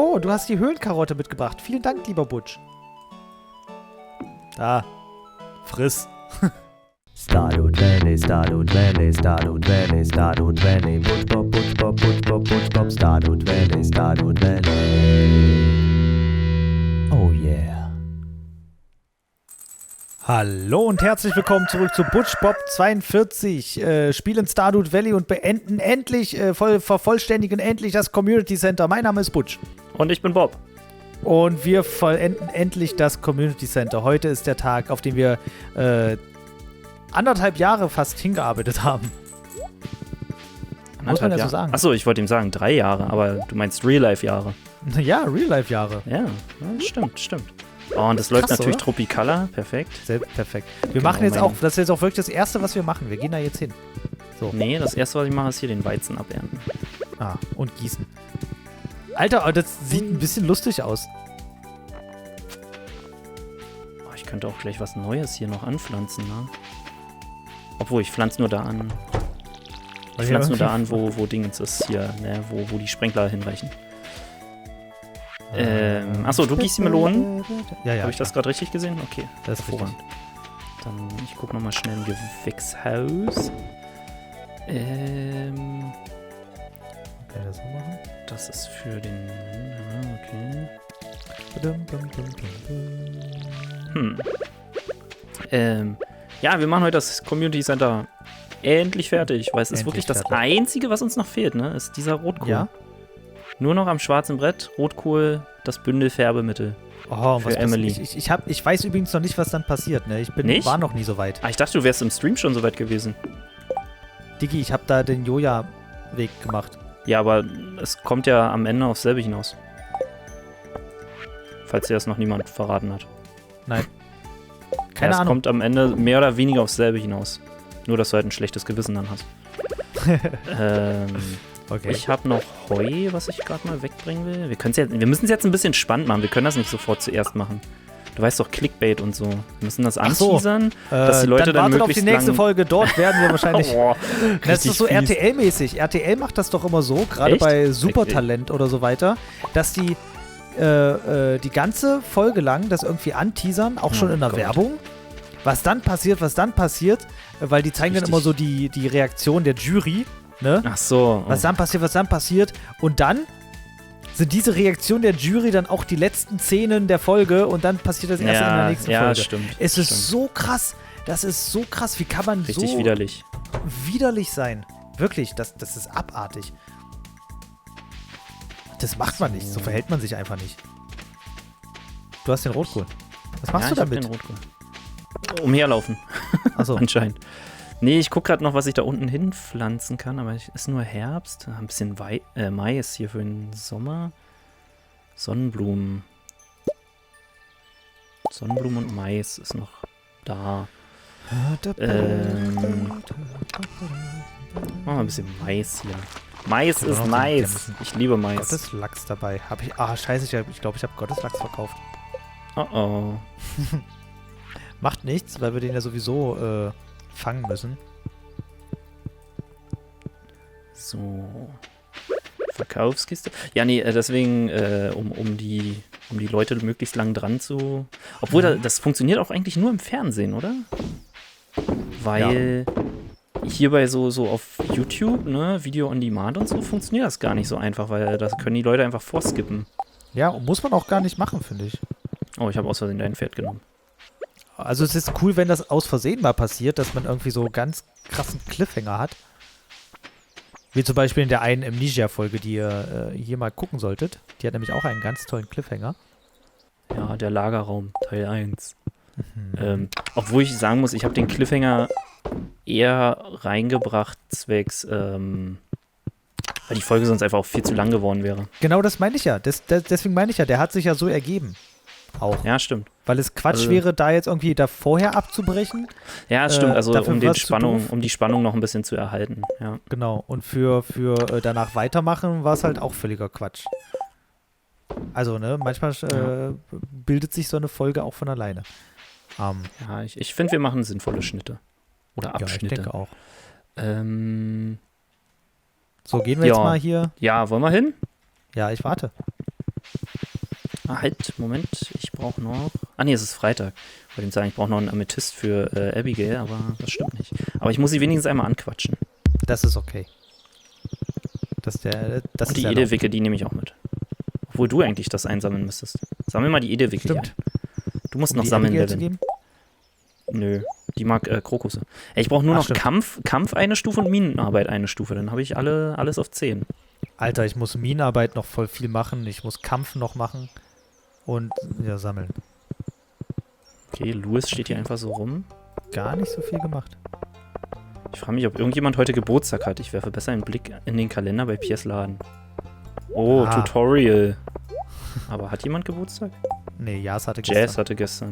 Oh, du hast die Höhlenkarotte mitgebracht. Vielen Dank, lieber Butch. Da. Friss. Stardew Valley, Stardew Valley, Stardew Valley, Stardew Valley, Butch Bob, Butch Bob, Butch Bob, Butch Bob, Stardew Valley, Stardew Valley. Oh yeah. Hallo und herzlich willkommen zurück zu Butch Bob 42. Spielen Stardew Valley und beenden endlich, vervollständigen endlich das Community Center. Mein Name ist Butch. Und ich bin Bob. Und wir vollenden endlich das Community Center. Heute ist der Tag, auf den wir 1,5 Jahre fast hingearbeitet haben. Muss man ja so sagen. Achso, ich wollte ihm sagen 3 Jahre, aber du meinst Real-Life-Jahre. Ja, Real-Life-Jahre. Ja, stimmt. Oh, und das läuft Krass, natürlich oder? Tropicala, perfekt. Perfekt. Wir machen jetzt auch, das ist jetzt auch wirklich das Erste, was wir machen. Wir gehen da jetzt hin. So. Nee, das erste, was ich mache, ist hier den Weizen abernten. Ah, und gießen. Alter, das sieht ein bisschen lustig aus. Oh, ich könnte auch gleich was Neues hier noch anpflanzen, ne? Obwohl, ich pflanze nur da an. Ich pflanze nur da an, wo Dingens ist hier, ne? Wo die Sprenkler hinreichen. Achso, du gießt die Melonen? Ja. Habe ich das gerade richtig gesehen? Okay, Das ist hervorragend. Dann, ich gucke nochmal schnell im Gewächshaus. Okay, das so machen. Das ist für den... Okay. Ja, wir machen heute das Community Center endlich fertig, weil es ist wirklich das Einzige, was uns noch fehlt, ne? Ist dieser Rotkohl. Ja. Nur noch am schwarzen Brett, Rotkohl, das Bündel Färbemittel. Oh, für Emily. Ich weiß übrigens noch nicht, was dann passiert, ne? War noch nie so weit. Ah, ich dachte, du wärst im Stream schon so weit gewesen. Diggi, ich habe da den Joja-Weg gemacht. Ja, aber es kommt ja am Ende aufs selbe hinaus. Falls dir das noch niemand verraten hat. Nein. Keine Es Ahnung. kommt am Ende mehr oder weniger aufs selbe hinaus. Nur, dass du halt ein schlechtes Gewissen dann hast. Okay. Ich habe noch Heu, was ich gerade mal wegbringen will. Wir müssen es jetzt ein bisschen spannend machen. Wir können das nicht sofort zuerst machen. Du weißt doch, Clickbait und so. Wir müssen das anteasern, dass die Leute dann wartet auf möglichst die nächste lang... Folge. Dort werden wir wahrscheinlich... Oh, das ist so fies. RTL-mäßig. RTL macht das doch immer so, gerade Echt? bei Supertalent oder so weiter, dass die ganze Folge lang das irgendwie anteasern, auch schon in der Gott. Werbung. Was dann passiert, weil die zeigen dann Richtig. immer so die Reaktion der Jury, ne? Ach so. Was dann passiert. Und dann sind diese Reaktionen der Jury dann auch die letzten Szenen der Folge und dann passiert das erst in der nächsten Folge. Ja, stimmt. Es ist so krass. Das ist so krass. Wie kann man Richtig so widerlich. widerlich sein? Wirklich, das ist abartig. Das macht man nicht. So verhält man sich einfach nicht. Du hast den Rotkohl. Was machst du ich hab damit? den Rotkohl. Umherlaufen. Achso. Anscheinend. Nee, ich gucke gerade noch, was ich da unten hinpflanzen kann, aber es ist nur Herbst. Ein bisschen Mais hier für den Sommer. Sonnenblumen. Sonnenblumen und Mais ist noch da. Machen wir ein bisschen Mais hier. Mais ist nice. Ich liebe Mais. Gottes Lachs dabei. Scheiße, ich glaube, ich habe Gottes Lachs verkauft. Oh. Macht nichts, weil wir den ja sowieso fangen müssen. So. Verkaufskiste. Ja, nee, deswegen, um die Leute möglichst lang dran zu... Obwohl, das funktioniert auch eigentlich nur im Fernsehen, oder? Weil hier bei so auf YouTube, ne, Video on Demand und so, funktioniert das gar nicht so einfach, weil das können die Leute einfach vorskippen. Ja, und muss man auch gar nicht machen, finde ich. Oh, ich habe aus Versehen dein Pferd genommen. Also es ist cool, wenn das aus Versehen mal passiert, dass man irgendwie so ganz krassen Cliffhanger hat. Wie zum Beispiel in der einen Amnesia-Folge, die ihr hier mal gucken solltet. Die hat nämlich auch einen ganz tollen Cliffhanger. Ja, der Lagerraum, Teil 1. Obwohl ich sagen muss, ich habe den Cliffhanger eher reingebracht, zwecks, weil die Folge sonst einfach auch viel zu lang geworden wäre. Genau, das meine ich ja. Deswegen meine ich ja, der hat sich ja so ergeben. Auch. Ja, stimmt. Weil es Quatsch wäre, da jetzt irgendwie da vorher abzubrechen. Ja, stimmt. Also dafür um war's zu doof. die Spannung noch ein bisschen zu erhalten. Ja. Genau. Und für danach weitermachen war es halt auch völliger Quatsch. Also, ne, manchmal bildet sich so eine Folge auch von alleine. Ja, ich finde, wir machen sinnvolle Schnitte. Oder Abschnitte. Ja, ich denke auch. So, gehen wir jetzt mal hier. Ja, wollen wir hin? Ja, ich warte. Ah, halt, Moment. Ich brauche noch... Ah, nee, es ist Freitag. Ich wollte ihm sagen, ich brauche noch einen Amethyst für Abigail, aber das stimmt nicht. Aber ich muss sie wenigstens einmal anquatschen. Das ist okay. Das Und ist die erlaubt. Edelwicke, die nehme ich auch mit. Obwohl du eigentlich das einsammeln müsstest. Sammel mal die Edelwicke hier Stimmt. ein. Du musst Um noch die sammeln, Abigail zu Devin. geben? Nö, die mag Krokusse. Ey, ich brauche nur Ach, noch stimmt. Kampf eine Stufe und Minenarbeit eine Stufe. Dann habe ich alles auf 10. Alter, ich muss Minenarbeit noch voll viel machen. Ich muss Kampf noch machen. Und ja, sammeln. Okay, Louis steht hier einfach so rum. Gar nicht so viel gemacht. Ich frage mich, ob irgendjemand heute Geburtstag hat. Ich werfe besser einen Blick in den Kalender bei Piers Laden. Oh, Ah. Tutorial. Aber hat jemand Geburtstag? Nee, Jas hatte Jazz hatte gestern.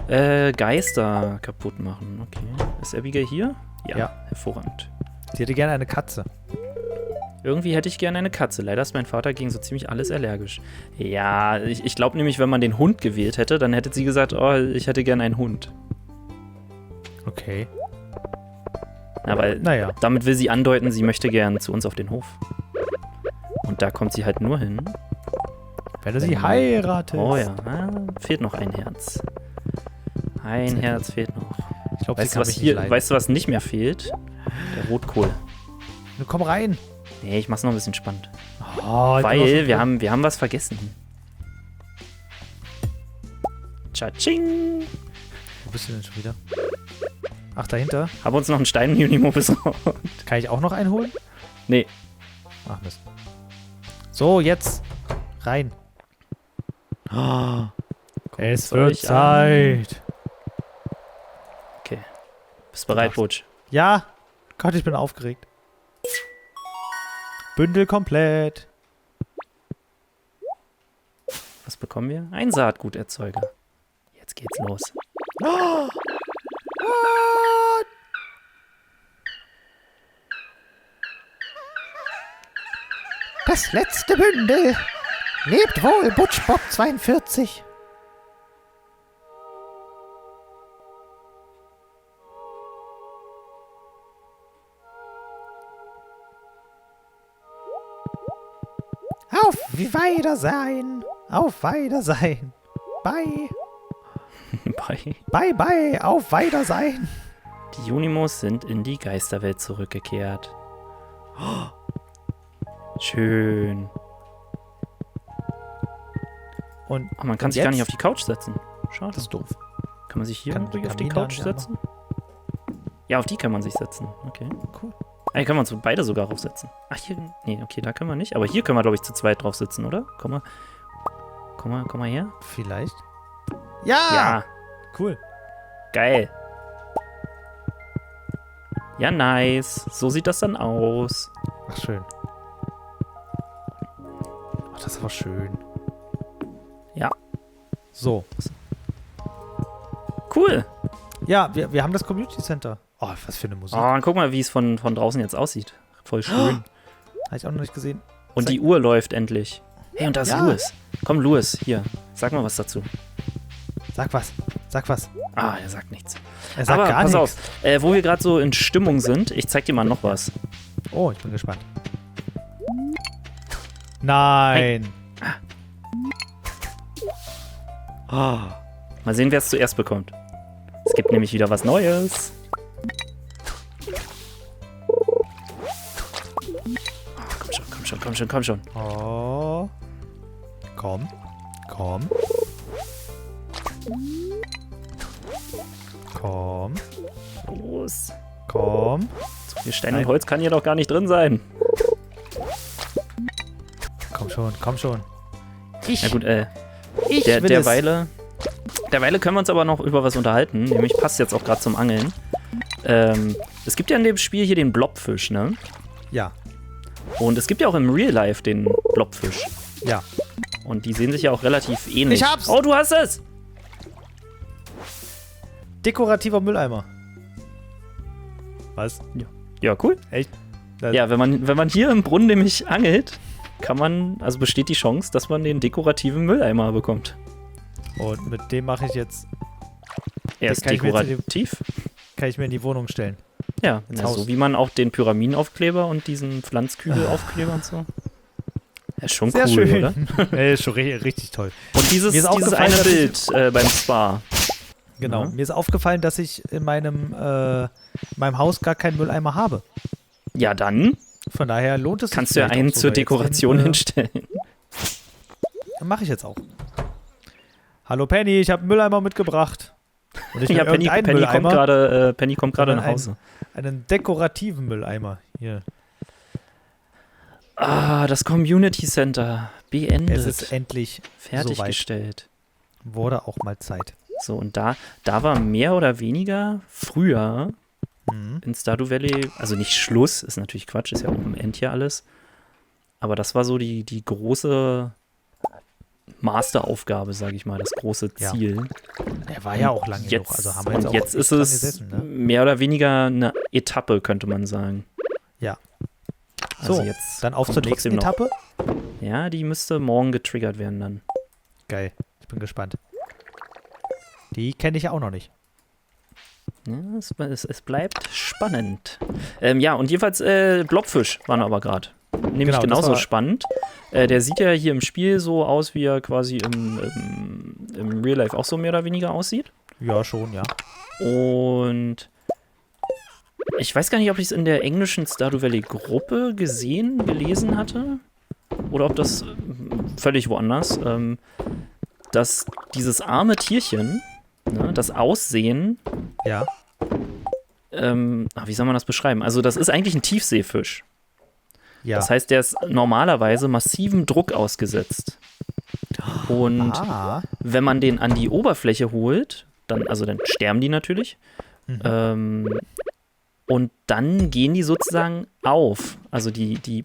Geister kaputt machen. Okay. Ist Abigail hier? Ja. Hervorragend. Sie hätte gerne eine Katze. Irgendwie hätte ich gerne eine Katze. Leider ist mein Vater gegen so ziemlich alles allergisch. Ja, ich glaube nämlich, wenn man den Hund gewählt hätte, dann hätte sie gesagt, oh, ich hätte gerne einen Hund. Okay. Aber Naja. damit will sie andeuten, sie möchte gern zu uns auf den Hof. Und da kommt sie halt nur hin. Wenn du sie heiratest. Oh ja, fehlt noch ein Herz. Ein Herz fehlt noch. Ich glaube, sie Weißt du, kann was mich nicht hier, leiden. weißt du, was nicht mehr fehlt? Der Rotkohl. Du komm rein. Nee, ich mach's noch ein bisschen spannend. Oh, ich bin Weil auch wir haben was vergessen. Tschatsching! Wo bist du denn schon wieder? Ach, dahinter. Haben uns noch einen Stein im Unimo besorgt. Kann ich auch noch einen holen? Nee. Ach, Mist. So, jetzt. Rein. Oh, es soll wird ich Zeit. Okay. Bist bereit, Butch? Ja. Gott, ich bin aufgeregt. Bündel komplett. Was bekommen wir? Ein Saatguterzeuger. Jetzt geht's los. Das letzte Bündel. Lebt wohl, Butch Bob 42. Auf Wiedersehen. Auf Wiedersehen. Bye. Bye. Bye, bye. Auf Wiedersehen. Die Unimos sind in die Geisterwelt zurückgekehrt. Schön. Und Oh, man kann Und sich gar nicht jetzt? auf die Couch setzen. Schade. das ist doof. Kann man sich hier Kann ruhig die auf die Kamine Couch anmachen? setzen? Ja, auf die kann man sich setzen. Okay. Cool. Hier können wir uns beide sogar draufsetzen. Ach, hier. Nee, okay, da können wir nicht. Aber hier können wir, glaube ich, zu zweit drauf sitzen, oder? Komm mal her. Vielleicht. Ja! Ja, Cool. geil. Ja, nice. So sieht das dann aus. Ach, schön. Ach, das war schön. Ja. So. Cool. Ja, wir haben das Community Center. Oh, was für eine Musik. Oh, guck mal, wie es von draußen jetzt aussieht. Voll schön. Habe ich auch noch nicht gesehen. Und die Uhr läuft endlich. Hey, und da ist Ja. Louis. Komm, Louis, hier. Sag mal was dazu. Sag was. Sag was. Ah, er sagt nichts. Er sagt Aber gar pass nichts. auf, wo wir gerade so in Stimmung sind, ich zeig dir mal noch was. Oh, ich bin gespannt. Nein. Mal sehen, wer es zuerst bekommt. Es gibt nämlich wieder was Neues. Oh, komm schon. Oh. Komm. Komm. Komm. Los. Komm. So viel Stein Nein. und Holz kann hier doch gar nicht drin sein. Komm schon. Komm schon. Ich, Na gut, ich will es. derweile können wir uns aber noch über was unterhalten. Nämlich passt jetzt auch gerade zum Angeln. Es gibt ja in dem Spiel hier den Blobfisch, ne? Ja. Und es gibt ja auch im Real Life den Blobfisch. Ja. Und die sehen sich ja auch relativ ähnlich. Ich hab's! Oh, du hast es! Dekorativer Mülleimer. Was? Ja, cool. Echt? Ja, wenn man hier im Brunnen nämlich angelt, besteht die Chance, dass man den dekorativen Mülleimer bekommt. Und mit dem mache ich jetzt, Er ist kann ich mir jetzt in dekorativ. kann ich mir in die Wohnung stellen. Ja, ins so Haus. wie man auch den Pyramidenaufkleber und diesen Pflanzkübelaufkleber und so. Ja, schon Sehr cool, schön. oder? Ist schon richtig toll. Und dieses Mir ist aufgefallen, eine dass Bild beim Spa. Genau. Ja. Mir ist aufgefallen, dass ich in meinem Haus gar keinen Mülleimer habe. Ja, dann Von daher lohnt es sich kannst du ja vielleicht einen auch zur sogar jetzt Dekoration hinstellen. Mache ich jetzt auch. Hallo Penny, ich habe einen Mülleimer mitgebracht. Und nicht Ja, nur irgendeinen Penny kommt gerade nach Hause. Einen dekorativen Mülleimer. Hier. Ah, das Community Center. Beendet. Es ist endlich fertiggestellt. Wurde auch mal Zeit. So, und da war mehr oder weniger früher in Stardew Valley, also nicht Schluss, ist natürlich Quatsch, ist ja Open End hier alles. Aber das war so die große Masteraufgabe, sage ich mal, das große Ziel. Er war ja auch lange genug, also haben wir jetzt auch jetzt ist dran es gesessen, ne? mehr oder weniger eine Etappe, könnte man sagen. Ja. Also So, jetzt dann auf kommt zur nächsten trotzdem noch- Etappe. Ja, die müsste morgen getriggert werden dann. Geil, ich bin gespannt. Die kenne ich ja auch noch nicht. Ja, es bleibt spannend. Ja, und jedenfalls Blobfisch waren aber gerade. Nämlich Genau, das genauso war- spannend. Der sieht ja hier im Spiel so aus, wie er quasi im Real Life auch so mehr oder weniger aussieht. Ja, schon, ja. Und ich weiß gar nicht, ob ich es in der englischen Stardew Valley Gruppe gelesen hatte. Oder ob das völlig woanders. Dass dieses arme Tierchen, ne, das Aussehen, Ja. wie soll man das beschreiben? Also, das ist eigentlich ein Tiefseefisch. Ja. Das heißt, der ist normalerweise massivem Druck ausgesetzt. Und wenn man den an die Oberfläche holt, dann sterben die natürlich. Und dann gehen die sozusagen auf. Also die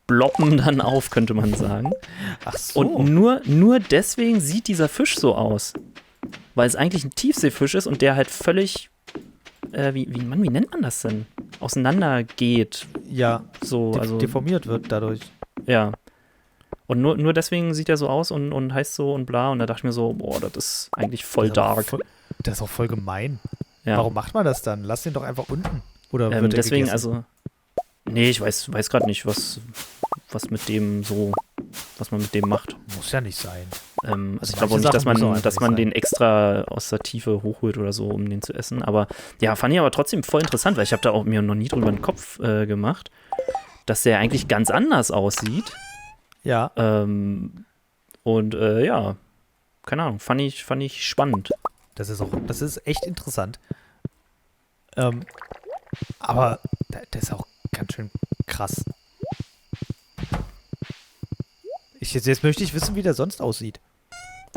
bloppen dann auf, könnte man sagen. Ach so. Und nur deswegen sieht dieser Fisch so aus. Weil es eigentlich ein Tiefseefisch ist und der halt völlig, wie nennt man das denn? Auseinander geht. ja, So, also, deformiert wird dadurch. ja. Und nur deswegen sieht er so aus und heißt so und bla. Und da dachte ich mir so, boah, das ist eigentlich voll Das ist auch dark. Das ist auch voll gemein. Ja. Warum macht man das dann? Lass den doch einfach unten. Oder wird der Deswegen, gegessen? nee, ich weiß gerade nicht, was mit dem so, was man mit dem macht. Muss ja nicht sein. Ich manche glaube auch nicht, dass Sachen muss auch man, einfach dass nicht man sein. den extra aus der Tiefe hochholt oder so, um den zu essen. Aber ja, fand ich aber trotzdem voll interessant, weil ich habe da auch mir noch nie drüber den Kopf gemacht, dass der eigentlich ganz anders aussieht. Ja. Ja, keine Ahnung, fand ich spannend. Das ist echt interessant. Aber das ist auch ganz schön krass. Jetzt möchte ich wissen, wie der sonst aussieht.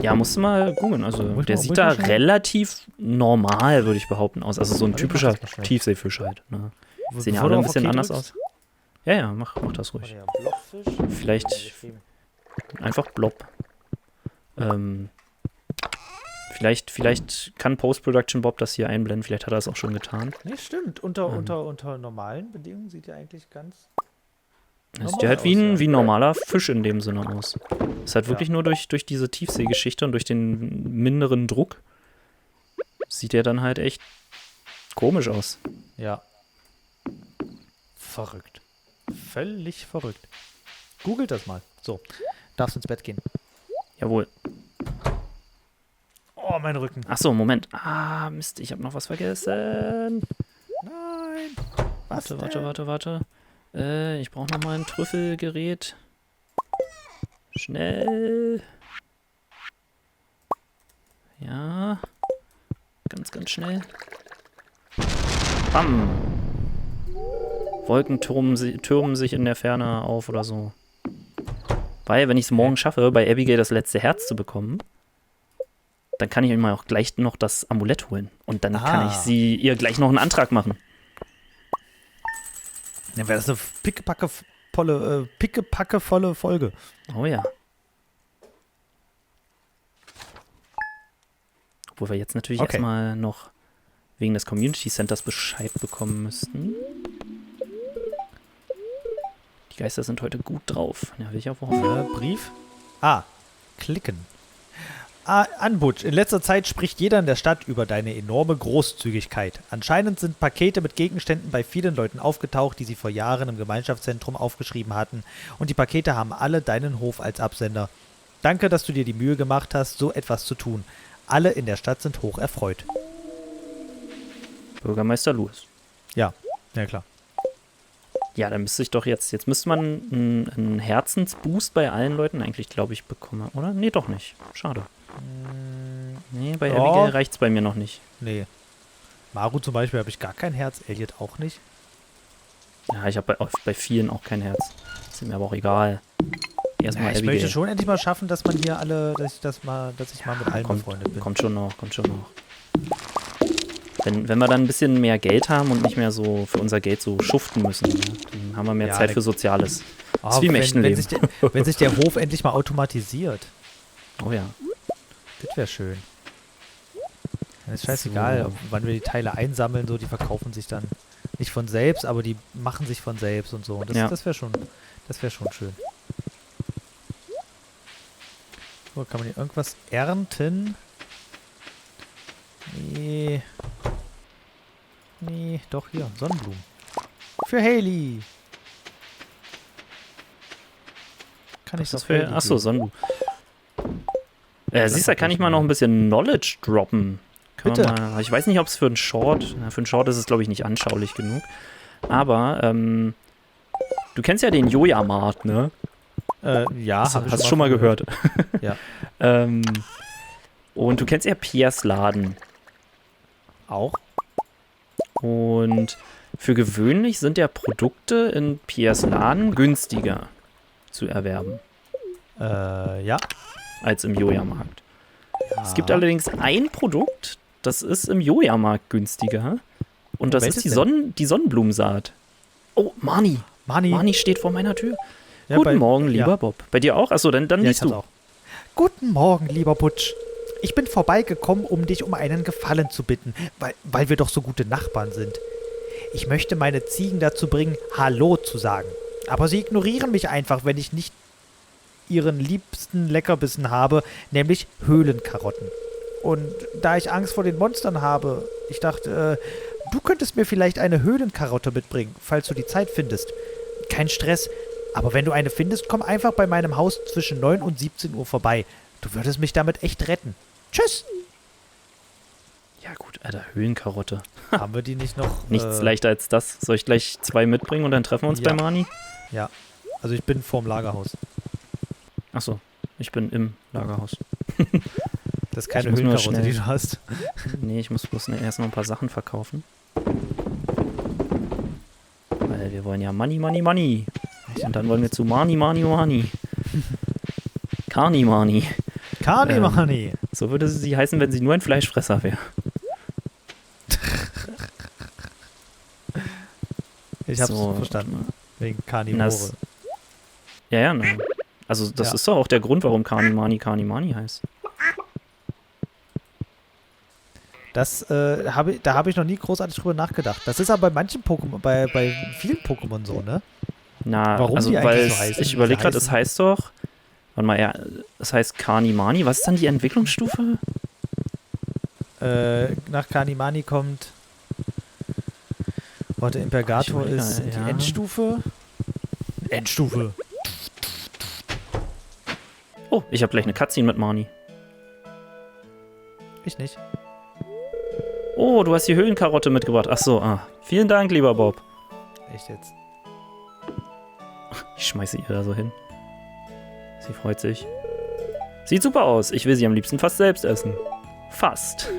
Ja, musst du mal googeln. Also, der sieht muss da man schauen. relativ normal, würde ich behaupten, aus. Also, so ein Warte, ich mach typischer das mal schnell. Tiefseefisch halt. Ne? Sehen ja Bevor alle du ein auf bisschen OK anders drückst. aus. Ja, mach das ruhig. Vielleicht einfach Blob. Vielleicht kann Post-Production Bob das hier einblenden. Vielleicht hat er es auch schon getan. Nee, stimmt. Unter normalen Bedingungen sieht er eigentlich ganz. Das sieht Normal ja halt wie aus, ein normaler Fisch in dem Sinne aus. Ist halt wirklich nur durch diese Tiefseegeschichte und durch den minderen Druck sieht er dann halt echt komisch aus. Ja. Verrückt. Völlig verrückt. Googelt das mal. So, darfst ins Bett gehen. Jawohl. Oh, mein Rücken. Achso, Moment. Mist, ich habe noch was vergessen. Nein. Was Warte. Ich brauche noch mal ein Trüffelgerät. Schnell. Ja. Ganz schnell. Bam. Wolken türmen sich in der Ferne auf oder so. Weil, wenn ich es morgen schaffe, bei Abigail das letzte Herz zu bekommen, dann kann ich mir auch gleich noch das Amulett holen. Und dann kann ich ihr gleich noch einen Antrag machen. Dann wäre das eine pickepackevolle Folge. Oh ja. Obwohl wir jetzt natürlich erstmal noch wegen des Community Centers Bescheid bekommen müssten. Die Geister sind heute gut drauf. Ja, will ich auch hoffen. Brief. Klicken. An Butch. In letzter Zeit spricht jeder in der Stadt über deine enorme Großzügigkeit. Anscheinend sind Pakete mit Gegenständen bei vielen Leuten aufgetaucht, die sie vor Jahren im Gemeinschaftszentrum aufgeschrieben hatten. Und die Pakete haben alle deinen Hof als Absender. Danke, dass du dir die Mühe gemacht hast, so etwas zu tun. Alle in der Stadt sind hoch erfreut. Bürgermeister Lewis. Ja klar. Ja, dann müsste ich doch jetzt müsste man einen Herzensboost bei allen Leuten eigentlich, glaube ich, bekommen, oder? Nee, doch nicht. Schade. Nee, bei Abigail reicht's bei mir noch nicht. Nee. Maru zum Beispiel habe ich gar kein Herz, Elliot auch nicht. Ja, ich habe bei vielen auch kein Herz. Ist mir aber auch egal. Erstmal Ich Abigail. möchte schon endlich mal schaffen, dass man hier alle, dass ich mal mit allen befreundet bin. Kommt schon noch. Wenn wir dann ein bisschen mehr Geld haben und nicht mehr so für unser Geld so schuften müssen, ne? Dann haben wir mehr Zeit für Soziales. Das ist wie im echten Leben. Wenn sich der Hof endlich mal automatisiert. Oh ja. Das wäre schön. Dann ist scheißegal, wann wir die Teile einsammeln, so, die verkaufen sich dann nicht von selbst, aber die machen sich von selbst und so. Und das wäre schon schön. So, kann man hier irgendwas ernten? Nee, doch hier, Sonnenblumen. Für Haley. Kann ich das für Achso, Sonnenblumen. Siehst du, kann ich mal noch ein bisschen Knowledge droppen. Bitte. Ich weiß nicht, ob es für einen Short ist es, glaube ich, nicht anschaulich genug. Aber, du kennst ja den Joja-Mart, ne? Ja, hast du schon mal gehört. Ja. Und du kennst ja Piers Laden. Auch. Und für gewöhnlich sind ja Produkte in Piers Laden günstiger zu erwerben. Ja. Als im Joja-Markt. Es gibt allerdings ein Produkt, das ist im Joja-Markt günstiger. Und das ist die Sonnenblumensaat. Oh, Marnie steht vor meiner Tür. Ja, Guten Morgen, lieber Bob. Bei dir auch? Achso, dann liest du. Auch. Guten Morgen, lieber Butch. Ich bin vorbeigekommen, um dich um einen Gefallen zu bitten, weil wir doch so gute Nachbarn sind. Ich möchte meine Ziegen dazu bringen, Hallo zu sagen. Aber sie ignorieren mich einfach, wenn ich nicht ihren liebsten Leckerbissen habe, nämlich Höhlenkarotten. Und da ich Angst vor den Monstern habe, ich dachte, du könntest mir vielleicht eine Höhlenkarotte mitbringen, falls du die Zeit findest. Kein Stress, aber wenn du eine findest, komm einfach bei meinem Haus zwischen 9 und 17 Uhr vorbei. Du würdest mich damit echt retten. Tschüss! Ja gut, Alter, Höhlenkarotte. Haben wir die nicht noch? Nichts leichter als das. Soll ich gleich 2 mitbringen und dann treffen wir uns bei Marnie? Ja, also ich bin vorm Lagerhaus. Achso, ich bin im Lagerhaus. Das ist keine Höhlenkarotte, die du hast. Nee, ich muss bloß erst noch ein paar Sachen verkaufen. Weil wir wollen ja Money. Und dann wollen wir zu Marnie. Carni Marnie. So würde sie heißen, wenn sie nur ein Fleischfresser wäre. Ich hab's verstanden. Wegen Carnivore. Ja, ne. Also das ist doch auch der Grund, warum Carni Marnie heißt. Da habe ich noch nie großartig drüber nachgedacht. Das ist aber bei manchen Pokémon, bei vielen Pokémon so, ne? Na, warum also die eigentlich so heißen? Ich überlege gerade, es heißt doch, warte mal, es heißt Carnimani. Was ist dann die Entwicklungsstufe? Nach Carnimani kommt, warte, Impergator ist die Endstufe. Oh, ich habe gleich eine Cutscene mit Marnie. Ich nicht. Oh, du hast die Höhlenkarotte mitgebracht. Ach so, vielen Dank, lieber Bob. Echt jetzt? Ich schmeiße ihr da so hin. Sie freut sich. Sieht super aus. Ich will sie am liebsten fast selbst essen. Fast.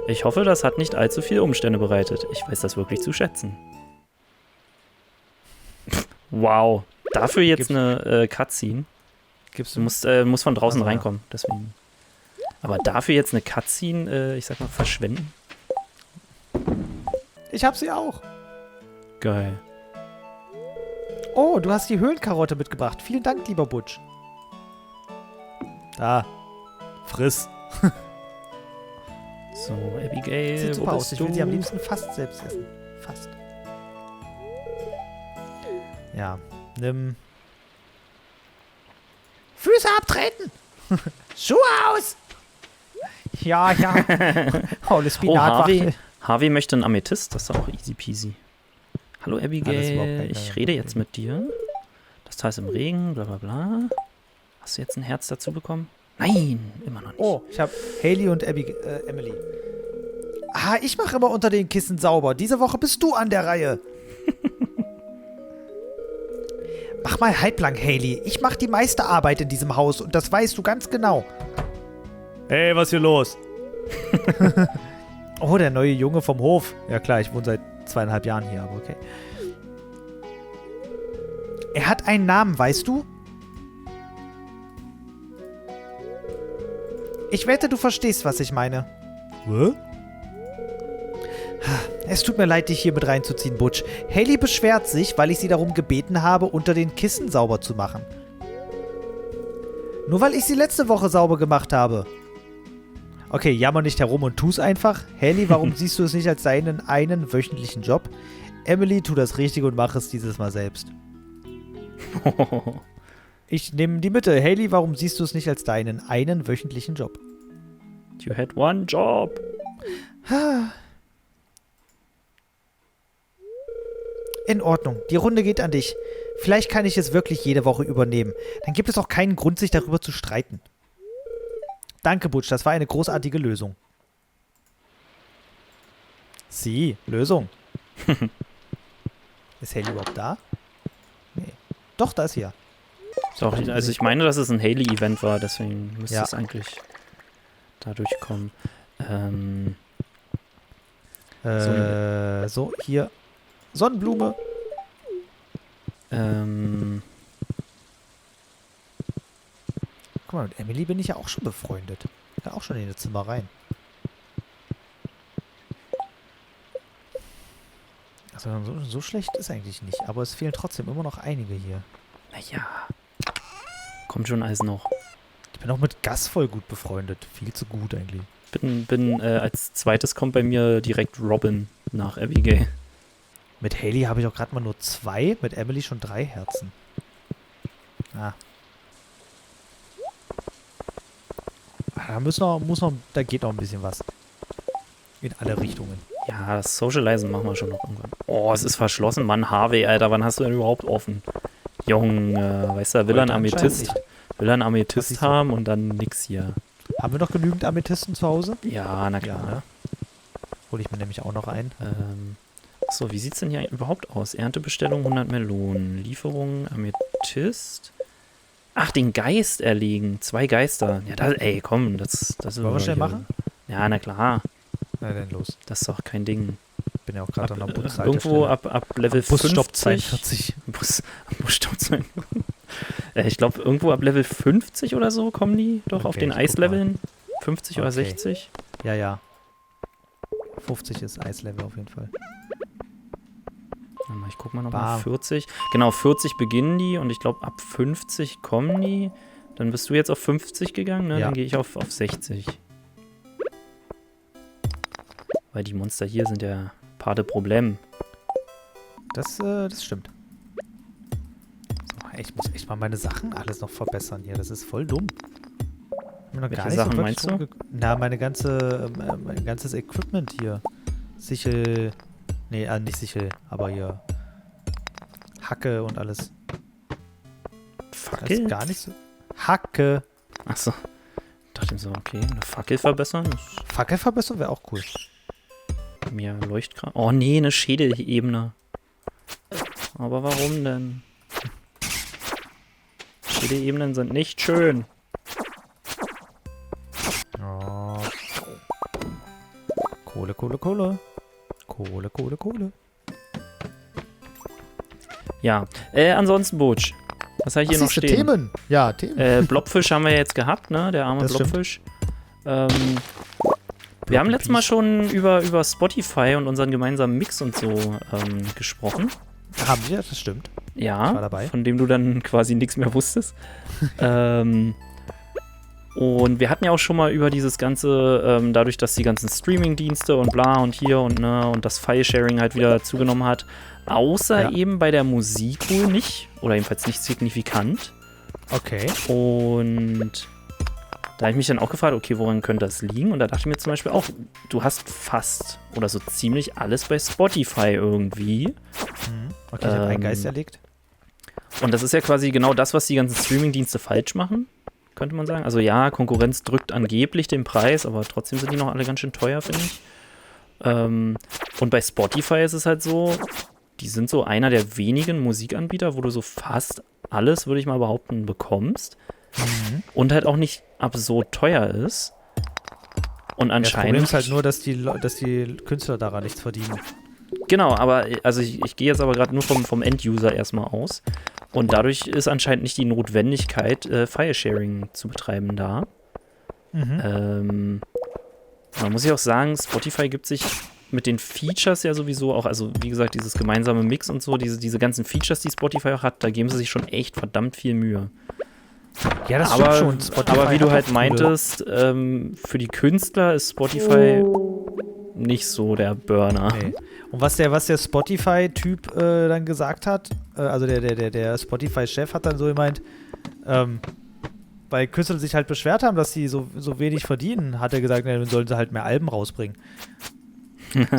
Ich hoffe, das hat nicht allzu viele Umstände bereitet. Ich weiß das wirklich zu schätzen. Wow. Dafür jetzt eine Cutscene. Du musst von draußen reinkommen. Deswegen. Aber dafür jetzt eine Cutscene, ich sag mal, verschwenden? Ich hab sie auch. Geil. Oh, du hast die Höhlenkarotte mitgebracht. Vielen Dank, lieber Butch. Da. Friss. So, Abigail, sieht super aus. Ich will sie am liebsten fast selbst essen. Fast. Ja, nimm Füße abtreten! Schuhe aus! Ja. Oh, Harvey möchte einen Amethyst, das ist auch easy peasy. Hallo Abigail, ich rede jetzt mit dir. Das Teil ist im Regen, bla bla bla. Hast du jetzt ein Herz dazu bekommen? Nein, immer noch nicht. Oh, ich habe Hailey und Emily. Ich mache immer unter den Kissen sauber. Diese Woche bist du an der Reihe. Mach mal halblang, Hailey. Ich mache die meiste Arbeit in diesem Haus und das weißt du ganz genau. Hey, was hier los? Oh, der neue Junge vom Hof. Ja klar, ich wohne seit 2,5 Jahren hier, aber okay. Er hat einen Namen, weißt du? Ich wette, du verstehst, was ich meine. Was? Es tut mir leid, dich hier mit reinzuziehen, Butch. Hailey beschwert sich, weil ich sie darum gebeten habe, unter den Kissen sauber zu machen. Nur weil ich sie letzte Woche sauber gemacht habe. Okay, jammer nicht herum und tu's einfach. Hailey, warum siehst du es nicht als deinen einen wöchentlichen Job? Emily, tu das Richtige und mach es dieses Mal selbst. Ich nehme die Mitte. Hailey, warum siehst du es nicht als deinen einen wöchentlichen Job? You had one job. In Ordnung. Die Runde geht an dich. Vielleicht kann ich es wirklich jede Woche übernehmen. Dann gibt es auch keinen Grund, sich darüber zu streiten. Danke, Butch. Das war eine großartige Lösung. Sie, Lösung. Ist Hailey überhaupt da? Nee. Doch, da ist sie ja. Doch, also ich meine, dass es ein Hailey-Event war, deswegen müsste es eigentlich dadurch kommen. So, hier. Sonnenblume. Guck mal, mit Emily bin ich ja auch schon befreundet. Ich kann auch schon in das Zimmer rein. Also so schlecht ist eigentlich nicht, aber es fehlen trotzdem immer noch einige hier. Naja. Kommt schon alles noch. Ich bin auch mit Gus voll gut befreundet. Viel zu gut eigentlich. Als zweites kommt bei mir direkt Robin nach Abigail. Mit Hailey habe ich auch gerade mal nur 2, mit Emily schon 3 Herzen. Da geht noch ein bisschen was. In alle Richtungen. Ja, das Socializen machen wir schon noch irgendwann. Oh, es ist verschlossen. Mann, Harvey, Alter, wann hast du denn überhaupt offen? Junge, weißt du, will er einen Amethyst haben und dann nix hier. Haben wir noch genügend Amethysten zu Hause? Ja, na klar. Ja, ne? Hole ich mir nämlich auch noch ein. So, wie sieht's denn hier überhaupt aus? Erntebestellung 100 Melonen. Lieferung Amethyst. Ach, den Geist erlegen. 2 Geister. Ja, komm, das wollen wir schnell machen? Ja, na klar. Na dann los. Das ist doch kein Ding. Bin ja auch gerade an der Busseite. Irgendwo ab Level 50. Busstopp 42. Busstopp 42. Ich glaube, irgendwo ab Level 50 oder so kommen die doch auf den Eisleveln. 50 oder 60. Ja. 50 ist Eislevel auf jeden Fall. Ich guck mal nochmal. 40. Genau, 40 beginnen die und ich glaube, ab 50 kommen die. Dann bist du jetzt auf 50 gegangen, ne? Ja. Dann gehe ich auf 60. Weil die Monster hier sind ja Part de Problem. Das stimmt. So, ich muss echt mal meine Sachen alles noch verbessern hier. Das ist voll dumm. Welche Sachen meinst du? Mein ganzes Equipment hier. Sichel. Nee, nicht Sichel, aber hier. Hacke und alles. Fackel? Das ist gar nicht so. Hacke. Achso. Ich dachte mir so, okay, eine Fackel verbessern? Fackel verbessern wäre auch cool. Mehr Leuchtkraft. Oh nee, eine Schädelebene. Aber warum denn? Schädelebenen sind nicht schön. Oh. Kohle. Kohle. Ja, ansonsten, Butch. Was habe ich hier noch stehen? Themen? Ja, Themen. Blobfisch haben wir jetzt gehabt, ne? Der arme Blobfisch. Wir haben letztes Mal schon über Spotify und unseren gemeinsamen Mix und so gesprochen. Haben wir, das stimmt. Ja, ich war dabei. Von dem du dann quasi nichts mehr wusstest. Und wir hatten ja auch schon mal über dieses ganze, dadurch, dass die ganzen Streaming-Dienste und bla und hier und ne und das File-Sharing halt wieder zugenommen hat, außer eben bei der Musik wohl nicht, oder jedenfalls nicht signifikant, Okay. Und da habe ich mich dann auch gefragt, okay, woran könnte das liegen? Und da dachte ich mir zum Beispiel auch, du hast fast oder so ziemlich alles bei Spotify irgendwie. Okay, ich habe einen Geist erlegt. Und das ist ja quasi genau das, was die ganzen Streaming-Dienste falsch machen, könnte man sagen. Also ja, Konkurrenz drückt angeblich den Preis, aber trotzdem sind die noch alle ganz schön teuer, finde ich. Und bei Spotify ist es halt so, die sind so einer der wenigen Musikanbieter, wo du so fast alles, würde ich mal behaupten, bekommst. Und halt auch nicht absurd teuer ist. Und Das Problem anscheinend. ist halt nur, dass die Künstler daran nichts verdienen. Genau, aber also ich gehe jetzt aber gerade nur vom End-User erstmal aus. Und dadurch ist anscheinend nicht die Notwendigkeit, File-Sharing zu betreiben da. Man muss ja auch sagen, Spotify gibt sich mit den Features ja sowieso auch, also wie gesagt, dieses gemeinsame Mix und so, diese ganzen Features, die Spotify auch hat, da geben sie sich schon echt verdammt viel Mühe. Ja, das stimmt schon. Aber wie du hat halt auch coole- meintest, für die Künstler ist Spotify nicht so der Burner. Nee. Und was der Spotify-Typ dann gesagt hat, also der Spotify-Chef hat dann so gemeint, weil Künstler sich halt beschwert haben, dass sie so wenig verdienen, hat er gesagt, dann sollen sie halt mehr Alben rausbringen.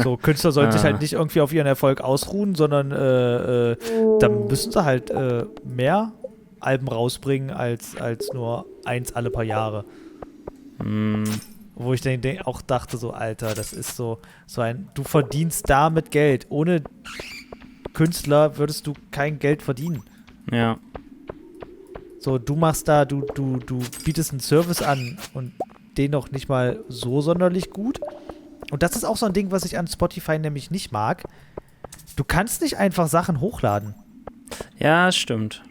So, Künstler sollten sich halt nicht irgendwie auf ihren Erfolg ausruhen, sondern dann müssen sie halt mehr Alben rausbringen als nur eins alle paar Jahre. Wo ich dann auch dachte, so, Alter, das ist so ein, du verdienst damit Geld. Ohne Künstler würdest du kein Geld verdienen. Ja. So, du machst da, du bietest einen Service an und den noch nicht mal so sonderlich gut. Und das ist auch so ein Ding, was ich an Spotify nämlich nicht mag. Du kannst nicht einfach Sachen hochladen. Ja, stimmt.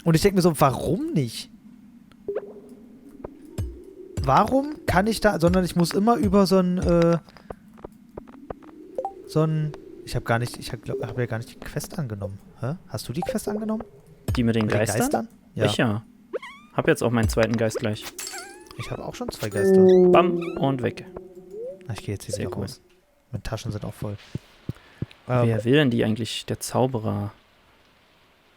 Und ich denke mir so, warum nicht? Warum kann ich da, sondern ich muss immer über so ein, ich habe ja gar nicht die Quest angenommen. Hä? Hast du die Quest angenommen? Die mit den Geistern? Ja. Ich ja. Hab jetzt auch meinen zweiten Geist gleich. Ich habe auch schon 2 Geister. Bam und weg. Na, ich gehe jetzt hier Sehr wieder cool. raus. Meine Taschen sind auch voll. Wer will denn die eigentlich? Der Zauberer.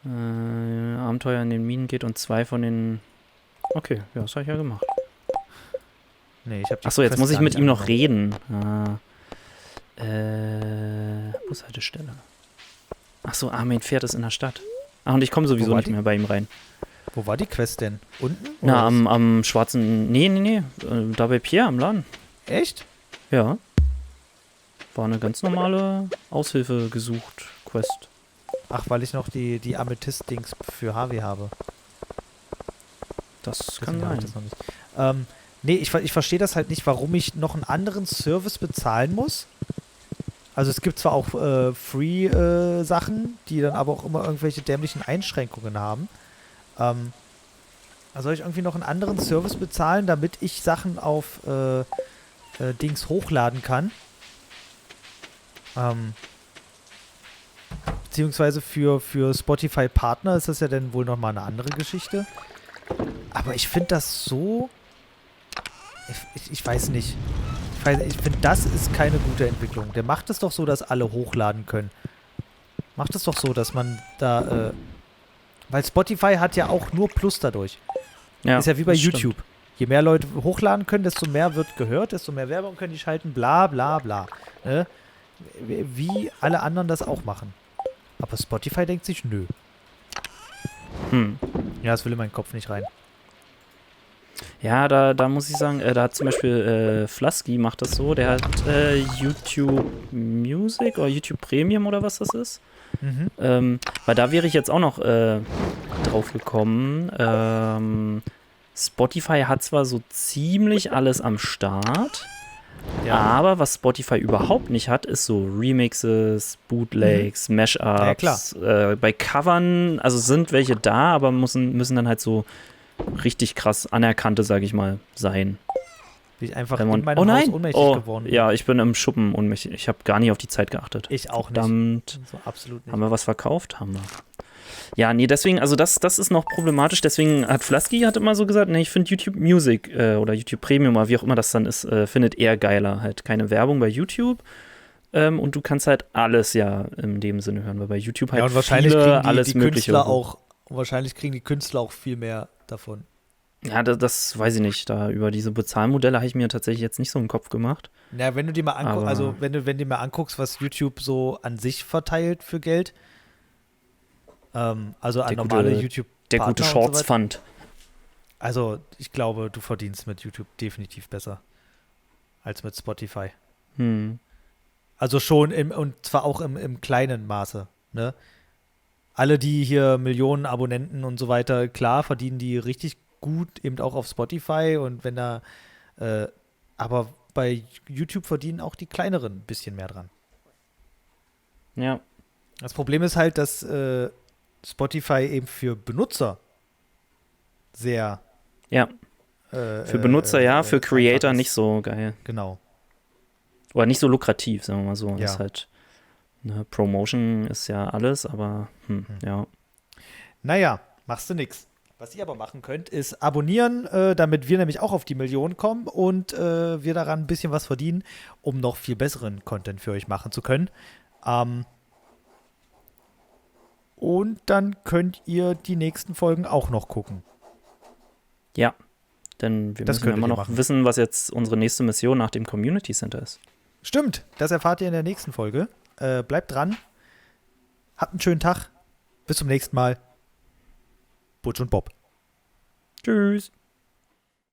Abenteuer in den Minen geht und 2 von den... Okay, ja, das habe ich ja gemacht. Nee, ich habe Achso, jetzt Quest muss ich gar mit nicht ihm noch angenommen. reden. Bushaltestelle. Achso, mein Pferd ist in der Stadt. Ach, und ich komme sowieso war nicht die? mehr bei ihm rein. Wo war die Quest denn? Unten? Na, Oder was? am schwarzen... Nee. Da bei Pierre am Laden. Echt? Ja. War eine ganz normale Aushilfe gesucht, Quest. Ach, weil ich noch die Amethyst-Dings für Harvey habe. Das kann Deswegen habe sein. ich das noch nicht. Nee, ich verstehe das halt nicht, warum ich noch einen anderen Service bezahlen muss. Also es gibt zwar auch Free-Sachen, die dann aber auch immer irgendwelche dämlichen Einschränkungen haben. Also soll ich irgendwie noch einen anderen Service bezahlen, damit ich Sachen auf Dings hochladen kann? Beziehungsweise für Spotify-Partner ist das ja dann wohl nochmal eine andere Geschichte. Aber ich finde das so... Ich weiß nicht. Ich finde, das ist keine gute Entwicklung. Der macht es doch so, dass alle hochladen können. Macht es doch so, dass man da... weil Spotify hat ja auch nur Plus dadurch. Ja, ist ja wie bei das stimmt. YouTube. Je mehr Leute hochladen können, desto mehr wird gehört, desto mehr Werbung können die schalten, bla bla bla. Ne? Wie alle anderen das auch machen. Aber Spotify denkt sich, nö. Ja, das will in meinen Kopf nicht rein. Ja, da muss ich sagen, da hat zum Beispiel Flasky macht das so, der hat YouTube Music oder YouTube Premium oder was das ist. Weil da wäre ich jetzt auch noch drauf gekommen. Spotify hat zwar so ziemlich alles am Start, aber was Spotify überhaupt nicht hat, ist so Remixes, Bootlegs, Mashups. Ja, bei Covern, also sind welche da, aber müssen dann halt so richtig krass anerkannte, sage ich mal, sein. Bin ich einfach Wenn man, in meinem Haus ohnmächtig geworden. Ja, ich bin im Schuppen ohnmächtig. Ich habe gar nicht auf die Zeit geachtet. Ich auch nicht. Verdammt. So absolut nicht. Haben wir was verkauft? Haben wir. Ja, nee, deswegen, also das ist noch problematisch. Deswegen hat Flasky immer so gesagt, nee, ich finde YouTube Music oder YouTube Premium oder wie auch immer das dann ist, findet er geiler. Halt keine Werbung bei YouTube. Und du kannst halt alles ja in dem Sinne hören, weil bei YouTube halt ja, und wahrscheinlich viele, kriegen alles die Mögliche. Künstler auch, wahrscheinlich kriegen die Künstler auch viel mehr davon. Ja, das weiß ich nicht. Da über diese Bezahlmodelle habe ich mir tatsächlich jetzt nicht so einen Kopf gemacht. Na, wenn du dir mal anguckst, Aber- also wenn du dir mal anguckst, was YouTube so an sich verteilt für Geld, also an Der normale gute- YouTube Der gute Partner und so Shorts weiter. Fund. Also ich glaube, du verdienst mit YouTube definitiv besser als mit Spotify. Hm. Also schon und zwar auch im kleinen Maße, ne? Alle, die hier Millionen Abonnenten und so weiter, klar, verdienen die richtig gut, eben auch auf Spotify und wenn da, aber bei YouTube verdienen auch die kleineren ein bisschen mehr dran. Ja. Das Problem ist halt, dass Spotify eben für Benutzer sehr Ja. Für Benutzer ja, für einfach Creator ist. nicht so geil. Genau. Oder nicht so lukrativ, sagen wir mal so. Ja. Das ist halt, ne, Promotion ist ja alles, aber ja. Naja, machst du nix. Was ihr aber machen könnt, ist abonnieren, damit wir nämlich auch auf die Million kommen und wir daran ein bisschen was verdienen, um noch viel besseren Content für euch machen zu können. Und dann könnt ihr die nächsten Folgen auch noch gucken. Ja. Denn wir Das müssen könntet immer ihr noch machen. wissen, was jetzt unsere nächste Mission nach dem Community Center ist. Stimmt, das erfahrt ihr in der nächsten Folge. Bleibt dran. Habt einen schönen Tag. Bis zum nächsten Mal. Butch und Bob. Tschüss.